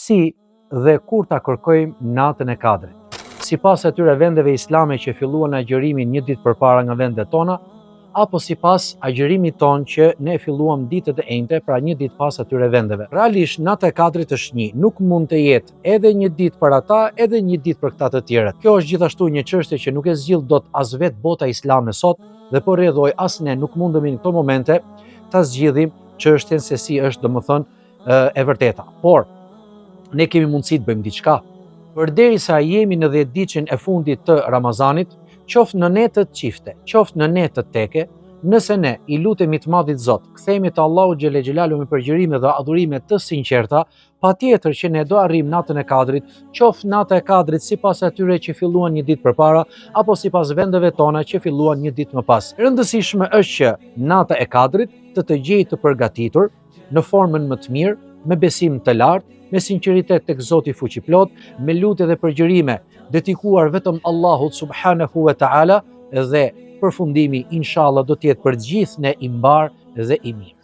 si dhe kur ta kërkojmë natën e Kadrit. Sipas atyre vendeve islame që filluan agjërimin një ditë përpara nga vendet tona, apo sipas agjërimit ton që ne filluam ditët e enjte, pra një ditë pas atyre vendeve. Realisht nata e Kadrit është një, nuk mund të jetë edhe një ditë për ata, edhe një ditë për këta të tjerët. Kjo është gjithashtu një çështje që nuk e zgjidh dot as vetë bota islame sot, dhe po rrjedhoj as ne nuk mundemi në këto momente ta zgjidhim çështjen se si është domethënë e vërteta. Por ne kemi mundësi të bëjmë diçka. Përderisa jemi në 10 ditën e fundit të Ramazanit, qoftë në netët çifte, qoftë në netët teke, nëse ne i lutemi të Madhit Zot, kthehemi te Allahu xhelle xhelalu me përgjërime dhe adhurime të sinqerta, patjetër që ne do arrijmë natën e Kadrit, qoftë nata e Kadrit sipas atyre që filluan një ditë përpara, apo sipas vendeve tona që filluan një ditë më pas. Rëndësishme është që nata e Kadrit të gjejë të përgatitur në formën më të mirë, me besim të lartë, me sinqeritet tek Zoti fuqiplot, me lutje dhe përgjërime dedikuar vetëm Allahut subhanahu wa taala, dhe përfundimi inshallah do të jetë për gjithë ne i mbar dhe i mirë.